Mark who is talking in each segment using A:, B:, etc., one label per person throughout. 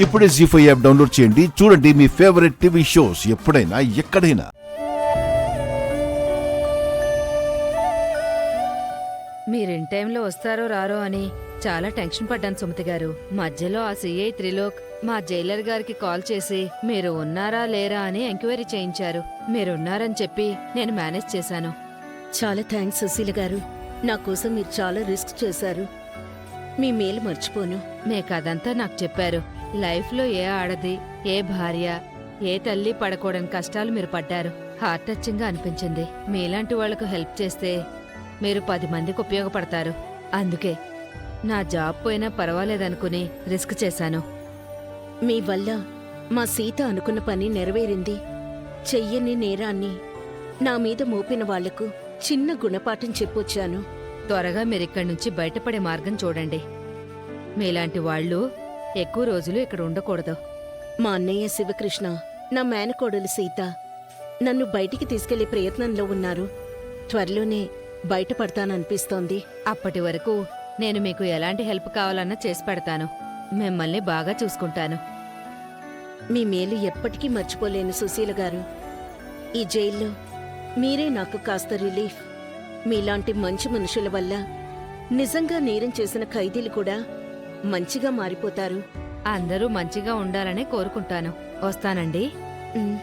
A: ఇప్పుడే జీ5 app download చేయండి. చూడండి మీ ఫేవరెట్ టీవీ షోస్ ఎప్పుడైనా ఎక్కడైనా.
B: మీరిన్ టైంలో వస్తారో రారో అని చాలా టెన్షన్ పడ్డాను సుమతి గారు. మధ్యలో ఆ సిఐ త్రిలోక్ మా జైలర్ గారికి కాల్ చేసి మీరు ఉన్నారా లేరా అని ఎంక్వైరీ చేయించారు. మీరున్నారని చెప్పి నేను మేనేజ్ చేశాను.
C: చాలా థ్యాంక్స్ సుశీల గారు. నా కోసం మీరు చాలా రిస్క్ చేశారు. మీ మేలు మర్చిపోను.
B: మీకదంతా నాకు చెప్పారు. లైఫ్లో ఏ ఆడది, ఏ భార్య, ఏ తల్లి పడకూడని కష్టాలు మీరు పడ్డారు. హార్ట్ టచింగ్ గా అనిపించింది. మీలాంటి వాళ్లకు హెల్ప్ చేస్తే మీరు 10 మందికి ఉపయోగపడతారు. అందుకే నా జాబ్ పోయినా పర్వాలేదనుకుని రిస్క్ చేశాను.
C: మీ వల్ల మా సీత అనుకున్న పని నెరవేరింది. చెయ్యని నేరాన్ని నా మీద మోపిన వాళ్లకు చిన్న గుణపాఠం చెప్పొచ్చాను.
B: త్వరగా మీరిక్కడి నుంచి బయటపడే మార్గం చూడండి. మీలాంటి వాళ్ళు ఎక్కువ రోజులు ఇక్కడ ఉండకూడదు.
C: మా అన్నయ్య శివకృష్ణ, నా మేనకోడలు సీత నన్ను బయటికి తీసుకెళ్లే ప్రయత్నంలో ఉన్నారు. త్వరలోనే బయటపడతాననిపిస్తోంది.
B: అప్పటి వరకు నేను మీకు ఎలాంటి హెల్ప్ కావాలన్నా చేసి పెడతాను. మిమ్మల్ని బాగా చూసుకుంటాను.
C: మీ మేలు ఎప్పటికీ మర్చిపోలేను సుశీల గారు. ఈ జైల్లో మీరే నాకు కాస్త రిలీఫ్. మీలాంటి మంచి మనుషుల వల్ల నిజంగా నేరం చేసిన ఖైదీలు కూడా మంచిగా మారిపోతారు.
B: అందరూ మంచిగా ఉండాలనే కోరుకుంటాను. వస్తానండి.
C: ఉమ్.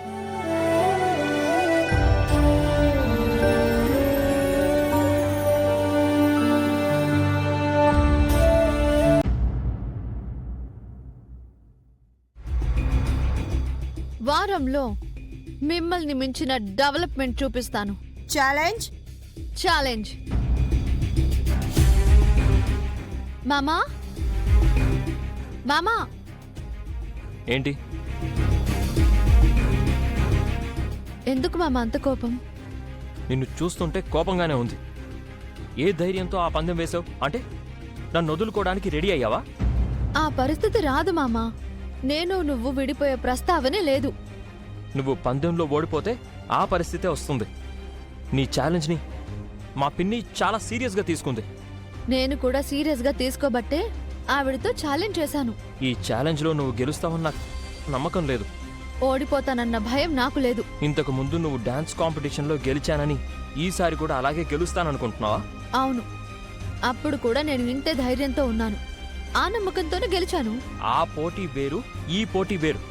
D: వారంలో మిమ్మల్ని మించిన డెవలప్మెంట్ చూపిస్తాను.
E: Challenge
D: challenge. మామా, మామా,
F: ఏంటి?
D: ఎందుకు మామా అంత కోపం?
F: నిన్ను చూస్తుంటే కోపంగానే ఉంది. ఏ ధైర్యంతో ఆ పందెం వేసావు? అంటే నన్ను వదులుకోవడానికి రెడీ అయ్యావా?
D: ఆ పరిస్థితి రాదు మామా. నువ్వు విడిపోయే ప్రస్తావనే లేదు.
F: నువ్వు పందెంలో ఓడిపోతే ఆ పరిస్థితే వస్తుంది. నీ ఛాలెంజ్ని మా పిన్ని చాలా సీరియస్గా తీసుకుంది.
D: నేను కూడా సీరియస్గా తీసుకోబట్టే ఆవిడతో ఛాలెంజ్ చేశాను.
F: ఈ ఛాలెంజ్లో నువ్వు గెలుస్తావని నాకు నమ్మకం లేదు.
D: ఓడిపోతానన్న భయం నాకు లేదు.
F: ఇంతకు ముందు నువ్వు డాన్స్ కాంపిటీషన్లో గెలిచానని ఈసారి కూడా అలాగే గెలుస్తాననుకుంటున్నావా?
D: అవును, అప్పుడు కూడా నేను ఇంతే ధైర్యంతో ఉన్నాను. ఆ నమ్మకంతోనే గెలిచాను.
F: ఆ పోటీ వేరు, ఈ పోటీ వేరు.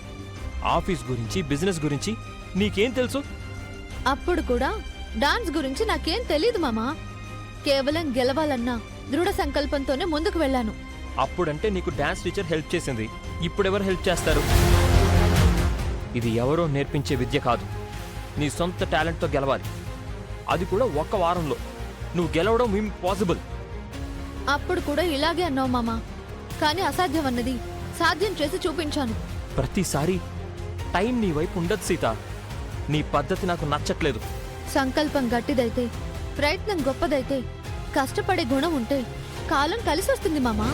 F: ఆఫీస్ గురించి, బిజినెస్ గురించి నీకేం తెలుసు?
D: అప్పుడు కూడా డాన్స్ గురించి నాకేం తెలీదు మామా. కేవలం గెలవాలన్న దృఢ సంకల్పంతోనే ముందుకు వెళ్ళాను.
F: అప్పుడంటే నీకు డాన్స్ టీచర్ హెల్ప్ చేసింది. ఇప్పుడెవరు హెల్ప్ చేస్తారు? ఇది ఎవరో నేర్పించే విద్య కాదు. నీ సొంత టాలెంట్తో గెలవాలి. అది కూడా ఒక్క వారంలో. నువ్వు గెలవడం ఇంపాసిబుల్.
D: అప్పుడు కూడా ఇలాగే అన్నావు మామా. కానీ అసాధ్యం అన్నది సాధ్యం చేసి చూపించాను.
F: ప్రతిసారి టైం నీ వైపు ఉండదు సీత. నీ పద్ధతి నాకు నచ్చట్లేదు.
D: సంకల్పం గట్టిదైతే, ప్రయత్నం గొప్పదైతే, కష్టపడే గుణం ఉంటే కాలం కలిసొస్తుంది మామా.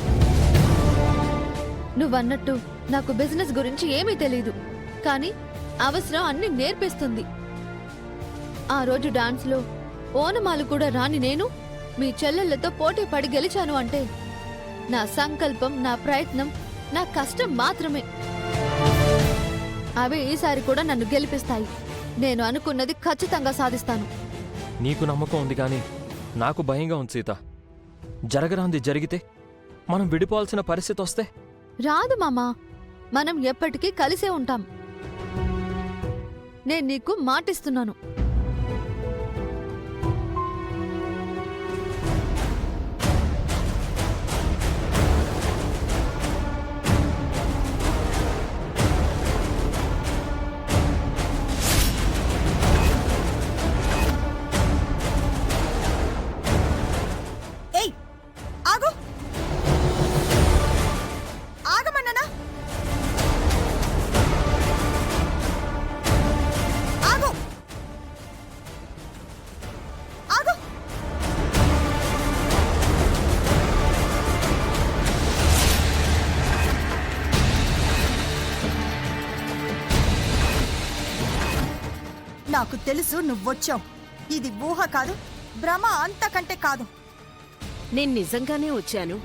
D: నువ్వన్నట్టు నాకు బిజినెస్ గురించి ఏమీ తెలీదు. కానీ అవసరం అన్ని నేర్పిస్తుంది. ఆ రోజు డాన్స్లో ఓనమాలు కూడా రాని నేను మీ చెల్లెళ్లతో పోటీ పడి గెలిచాను అంటే నా సంకల్పం, నా ప్రయత్నం, నా కష్టం మాత్రమే. అవే ఈసారి కూడా నన్ను గెలిపిస్తాయి. నేను అనుకున్నది ఖచ్చితంగా సాధిస్తాను.
F: నీకు నమ్మకం ఉంది కానీ నాకు భయంగా ఉంది సీత. జరగరాంది జరిగితే, మనం విడిపోవాల్సిన పరిస్థితి వస్తే?
D: రాదు మామా, మనం ఎప్పటికీ కలిసే ఉంటాం. నేను నీకు మాటిస్తున్నాను.
E: ఏయ్ ఆగు, ఆగమన్నానా? ఆగు, ఆగు. నాకు తెలుసు నువ్వొచ్చావు. ఇది ఊహ కాదు, భ్రమ అంతకంటే కాదు.
C: నేను నిజంగానే వచ్చాను.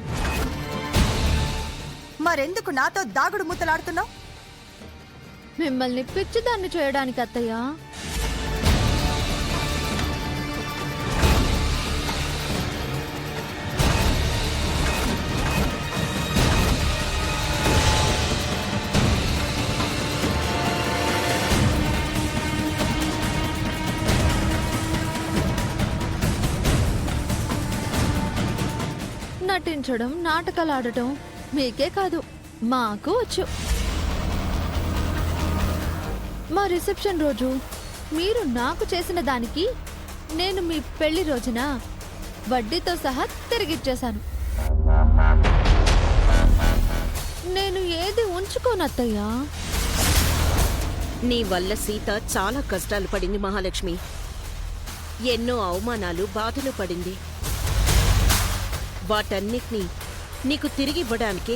E: మరెందుకు నాతో దాగుడు మూతలాడుతున్నావు?
D: మిమ్మల్ని పిచ్చిదాన్ని చేయడానికి అత్తయ్య. నటించడం, నాటకాలు ఆడటం మీకే కాదు మాకు వచ్చు. మా రిసెప్షన్ రోజు మీరు నాకు చేసిన దానికి నేను మీ పెళ్లి రోజున వడ్డీతో సహా తిరిగిచ్చేశాను. నేను ఏది ఉంచుకోనత్తయ్యా.
C: నీ వల్ల సీత చాలా కష్టాలు పడింది మహాలక్ష్మి. ఎన్నో అవమానాలు, బాధలు పడింది. వాటన్నిటినీ నీకు తిరిగివ్వడానికే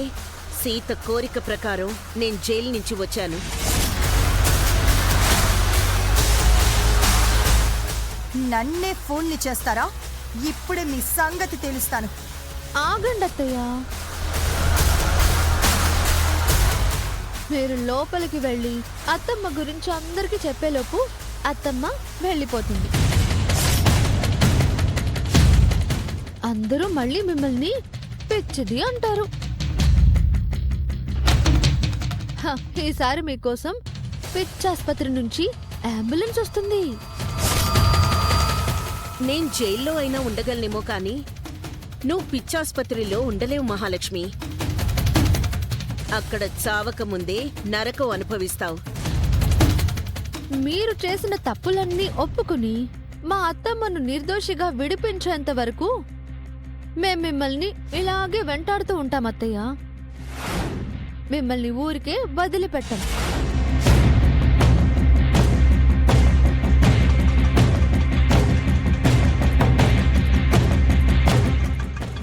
C: సీత కోరిక ప్రకారం నేను జైలు నుంచి వచ్చాను.
E: నన్నే ఫోన్లు చేస్తారా? ఇప్పుడే మీ సంగతి తెలుస్తాను.
D: ఆగండి అత్తయ్యా. మీరు లోపలికి వెళ్ళి అత్తమ్మ గురించి అందరికీ చెప్పేలోపు అత్తమ్మ వెళ్ళిపోతుంది. అందరూ మళ్ళీ మిమ్మల్ని పిచ్చిది అంటారు. ఈసారి మీకోసం పిచ్చాసుపత్రి నుంచి అంబులెన్స్ వస్తుంది.
C: నేను జైల్లో అయినా ఉండగలనేమో కానీ నువ్వు పిచ్చాసుపత్రిలో ఉండలేవు మహాలక్ష్మి. అక్కడ చావక ముందే నరకం అనుభవిస్తావు.
D: మీరు చేసిన తప్పులన్నీ ఒప్పుకుని మా అత్తమ్మను నిర్దోషిగా విడిపించేంత వరకు మేం మిమ్మల్ని ఇలాగే వెంటాడుతూ ఉంటాం అత్తయ్య. మిమ్మల్ని ఊరికే వదిలిపెట్టం.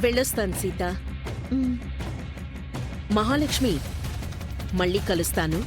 C: వెళ్ళొస్తాను సీత. మహాలక్ష్మి, మళ్ళీ కలుస్తాను.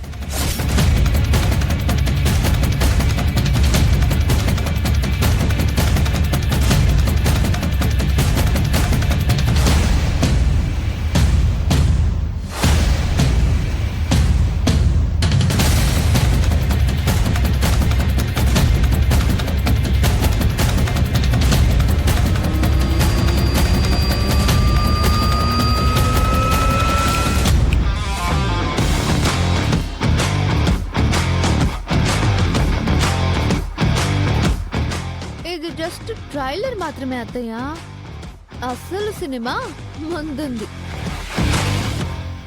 D: జస్ట్ ట్రైలర్ మాత్రమే అత్తయ్య. అసలు సినిమా ముందుంది.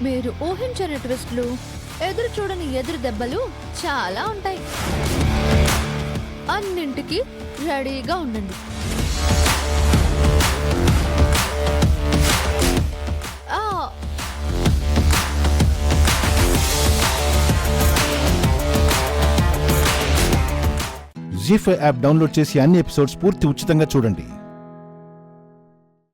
D: మీరు ఊహించని ట్విస్టులు, ఎదురు చూడని ఎదురు దెబ్బలు చాలా ఉంటాయి. అన్నింటికి రెడీగా ఉండండి.
A: జీ5 యాప్ డౌన్లోడ్ చేసి అన్ని ఎపిసోడ్స్ పూర్తి ఉచితంగా చూడండి.